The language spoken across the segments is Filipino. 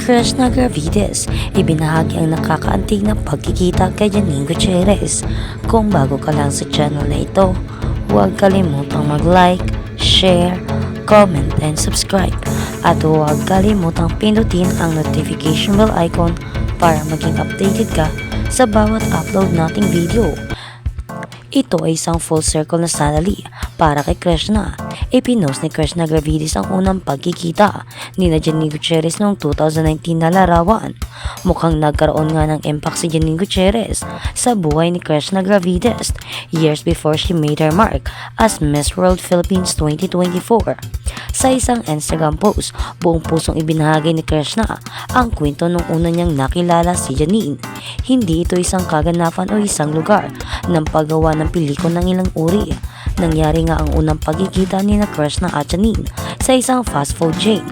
Krishna Gravides, ibinahagi ang nakakaantig na pagkikita kay Janine Gutierrez. Kung bago ka lang sa channel na ito, huwag kalimutang mag-like, share, comment, and subscribe. At huwag kalimutang pindutin ang notification bell icon para maging updated ka sa bawat upload nating video. Ito ay isang full circle na sandali para kay Krishna. Ipinost ni Krishna Gravides ang unang pagkikita ni Janine Gutierrez noong 2019 na larawan. Mukhang nagkaroon nga ng impact si Janine Gutierrez sa buhay ni Krishna Gravides years before she made her mark as Miss World Philippines 2024. Sa isang Instagram post, buong pusong ibinahagi ni Krishna ang kwento nung una niyang nakilala si Janine. Hindi ito isang kaganapan o isang lugar ng paggawa ng pelikula ng ilang uri. Nangyari nga ang unang pagkikita ni Krishna at Janine sa isang fast food chain.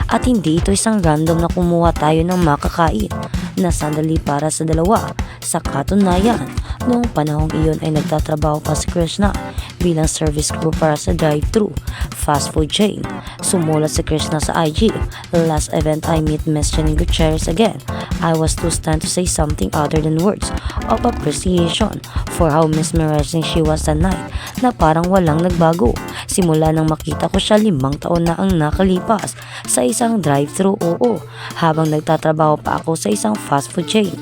At hindi ito isang random na kumuha tayo ng makakain na sandali para sa dalawa. Sa katunayan, noong panahong iyon ay nagtatrabaho pa si Krishna bilang service crew para sa drive-thru fast food chain. Sumulat si Krishna sa IG, "Last event I meet Miss Janine Gutierrez again. I was too stunned to say something other than words of appreciation for how mesmerizing she was that night na parang walang nagbago. Simula nang makita ko siya 5 taon na ang nakalipas sa isang drive-thru habang nagtatrabaho pa ako sa isang fast food chain."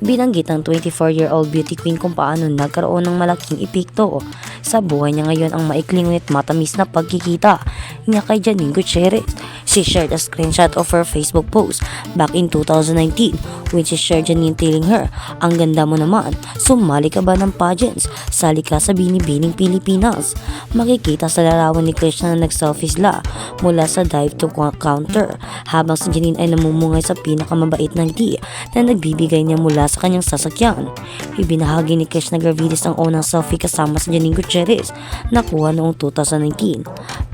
Binanggit ng 24-year-old beauty queen kung paano nagkaroon ng malaking epekto sa buhay niya ngayon ang maikling ngunit matamis na pagkikita niya kay Janine Gutierrez. She shared a screenshot of her Facebook post back in 2019 when she shared Janine telling her, "Ang ganda mo naman, sumali ka ba ng pageants? Sali ka sa Binibining Pilipinas." Makikita sa larawan ni Krishna na nag-selfie sila mula sa dive-to counter habang si Janine ay namumungay sa pinakamabait na ngiti na nagbibigay niya mula sa kanyang sasakyan. Ibinahagi ni Krishna Gravides ang unang selfie kasama si Janine Gutierrez na kuha noong 2019.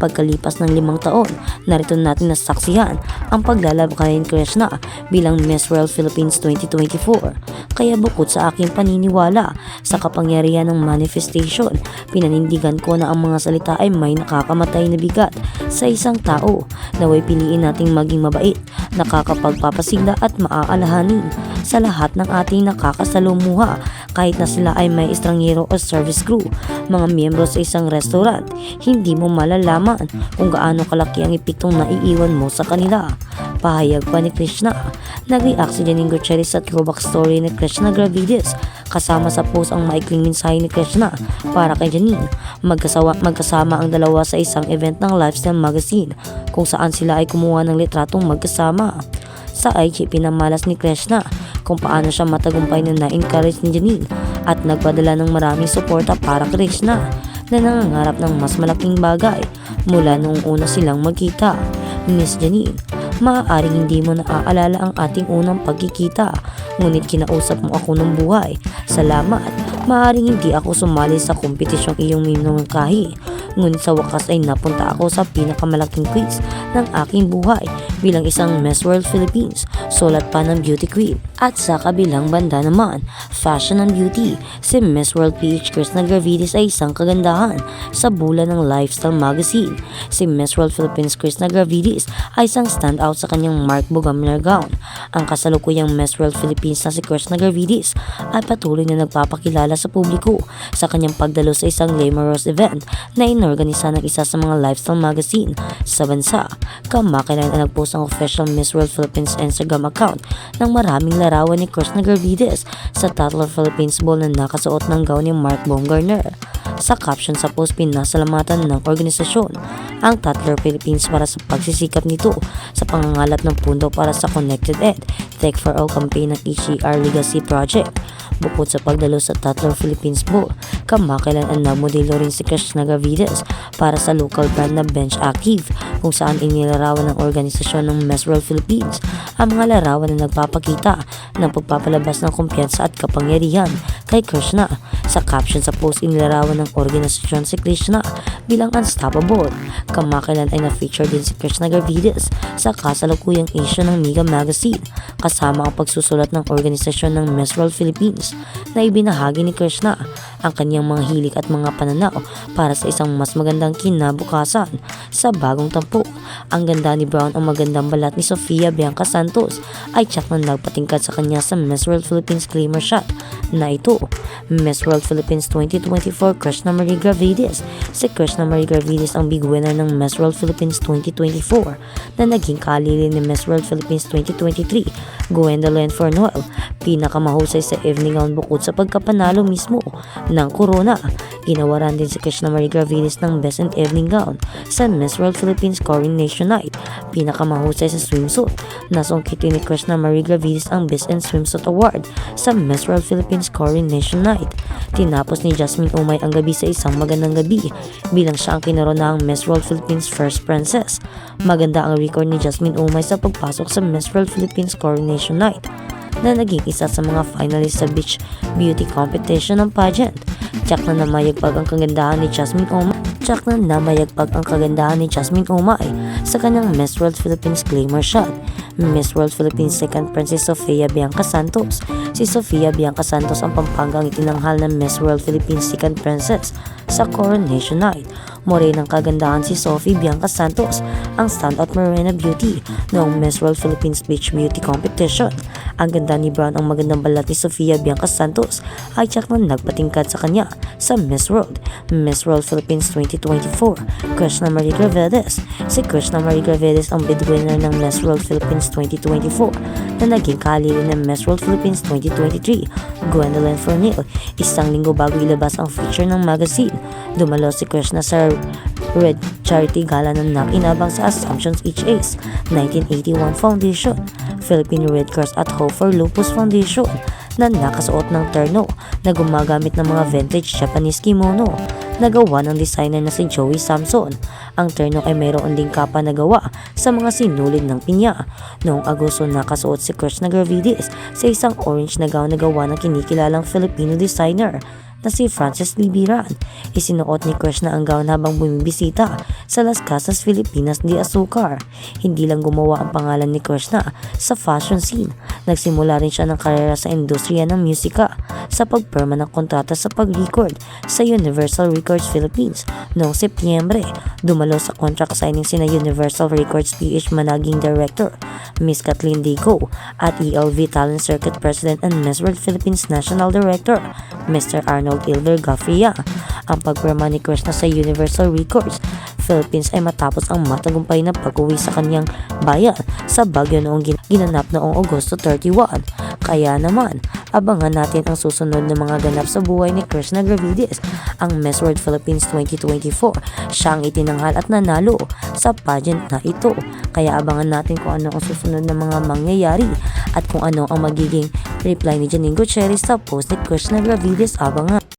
Pagkalipas ng 5 taon, narito natin nasaksihan ang paglalakbay ni Krishna bilang Miss World Philippines 2024. Kaya bukod sa aking paniniwala sa kapangyarihan ng manifestation, pinanindigan ko na ang mga salita ay may nakakamatay na bigat sa isang tao. Naway piliin nating maging mabait, nakakapagpapasigla at maaalahanin sa lahat ng ating nakakasalumuha kahit na sila ay may estranghero o service crew, mga miyembro sa isang restaurant. Hindi mo malalaman kung gaano kalaki ang epektong naiiwan mo sa kanila. Pahayag pa ni Krishna. Nag-react si Janine Gutierrez sa throwback story ni Krishna Gravides. Kasama sa post ang maikling mensahe ni Krishna para kay Janine. Magkasama ang dalawa sa isang event ng lifestyle magazine kung saan sila ay kumuha ng litratong magkasama. Sa IG, pinamalas ni Krishna kung paano siya matagumpay na na-encourage ni Janine at nagpadala ng maraming suporta para kay Krishna na nangangarap ng mas malaking bagay mula noong una silang magkita. Miss Janine, maaaring hindi mo naaalala ang ating unang pagkikita, ngunit kinausap mo ako ng buhay. Salamat. Maaaring hindi ako sumali sa kompetisyong iyong minungkahi, ngunit sa wakas ay napunta ako sa pinakamalaking quiz ng aking buhay bilang isang Miss World Philippines, sulat pa ng beauty queen. At sa kabilang banda naman, fashion and beauty, si Miss World PH Krishna Gravides ay isang kagandahan sa bulan ng lifestyle magazine. Si Miss World Philippines Krishna Gravides ay isang standout sa kanyang Mark Bougainvillea gown. Ang kasalukuyang Miss World Philippines na si Krishna Gravides ay patuloy na nagpapakilala sa publiko sa kanyang pagdalo sa isang glamorous event na inorganisa ng isa sa mga lifestyle magazine sa bansa. Kamakailan ay nagpost ang official Miss World Philippines Instagram account ng maraming larawan ni Krishna Gravides sa Tatler Philippines Ball na nakasuot ng gown ni Mark Bougainvillea. Sa caption sa post, pinasalamatan ng organisasyon ang Tatler Philippines para sa pagsisikap nito sa pangangalap ng pundo para sa Connected Ed, Tech for All campaign ng HCR Legacy Project. Bukod sa pagdalo sa Tatler Philippines Ball, kamakailan ang nagmodelo rin si Krishna Gravides para sa local brand na Bench Active kung saan inilarawan ng organisasyon ng Miss World Philippines ang mga larawan na nagpapakita ng pagpapalabas ng kumpiyansa at kapangyarihan kay Krishna. Sa caption sa post, inilarawan ng organisasyon si Krishna bilang unstoppable. Kamakailan ay na-feature din si Krishna Gravides sa kasalukuyang issue ng Mega Magazine kasama ang pagsusulat ng organisasyon ng Miss World Philippines na ibinahagi ni Krishna ang kanyang mga hilig at mga pananaw para sa isang mas magandang kinabukasan sa bagong tampok. Ang ganda ni Brown ang magandang balat ni Sofia Bianca Santos ay tsak na nagpatingkad sa kanya sa Miss World Philippines glamour shot na ito. Miss World Philippines 2024 Krishna Marie Gravides. Si Krishna Marie Gravides ang big winner ng Miss World Philippines 2024 na naging kalili ni Miss World Philippines 2023 Gwendolyn Fornoel. Pinakamahusay sa evening gown bukod sa pagkapanalo mismo ng corona. Ginawaran din si Krishna Marie Gravides ng Best in Evening Gown sa Miss World Philippines Coronation Night. Pinakamahusay sa swimsuit. Nasungkitin ni Krishna Marie Gravides ang Best in Swimsuit Award sa Miss World Philippines Coronation Night. Tinapos ni Jasmine Umay ang gabi sa isang magandang gabi bilang siya ang kinoronahang Miss World Philippines First Princess. Maganda ang record ni Jasmine Umay sa pagpasok sa Miss World Philippines Coronation Night na naging isa sa mga finalist sa Beach Beauty Competition ng pageant. Tsak na namayagpag ang kagandahan ni Jasmine Umay sa kanyang Miss World Philippines glamour shot. Miss World Philippines Second Princess Sofia Bianca Santos. Si Sofia Bianca Santos ang Pampangang itinanghal ng Miss World Philippines Second Princess sa Coronation Night. Morenang kagandahan si Sophie Bianca Santos, ang standout Morena Beauty noong Miss World Philippines Beach Beauty Competition. Ang ganda ni Brown ang magandang balat ni Sofia Bianca Santos ay tsak na nagpatingkad sa kanya sa Miss World Philippines 2024 Krishna Marie Gravides. Si Krishna Marie Gravides ang bid winner ng Miss World Philippines 2024 na naging kalili ng Miss World Philippines 2023 Gwendolyn Fornoel. Isang linggo bago ilabas ang feature ng magazine, dumalo si Krishna sa Red Charity Gala na nakinabang sa Assumptions HA's 1981 Foundation, Philippine Red Cross at Hope for Lupus Foundation na nakasuot ng terno na gumagamit ng mga vintage Japanese kimono na gawa ng designer na si Joey Samson. Ang terno ay mayroon ding kapa na gawa sa mga sinulid ng pinya. Noong Agosto nakasuot si Krishna Gravides sa isang orange na gown na gawa ng kinikilalang Filipino designer na si Francis Libiran. Isinuot ni Krishna ang gown habang bumibisita sa Las Casas Filipinas de Azucar. Hindi lang gumawa ang pangalan ni Krishna sa fashion scene. Nagsimula rin siya ng karera sa industriya ng musika sa pagpirma ng kontrata sa pag-record sa Universal Records Philippines noong Setyembre. Dumalo sa contract signing sina Universal Records PH Managing Director Miss Kathleen Dico at ELV Talent Circuit President and Miss World Philippines National Director Mr. Arnold Ilver Gafria. Ang pagpirma ni Krishna sa Universal Records Philippines ay matapos ang matagumpay na pag-uwi sa kanyang bayan sa Baguio noong ginanap noong Agosto 31. Kaya naman, abangan natin ang susunod na mga ganap sa buhay ni Krishna Gravides, ang Miss World Philippines 2024. Siya ang itinanghal at nanalo sa pageant na ito. Kaya abangan natin kung ano ang susunod na mga mangyayari at kung ano ang magiging reply ni Janine Gutierrez sa post ni Krishna Gravides. Abangan!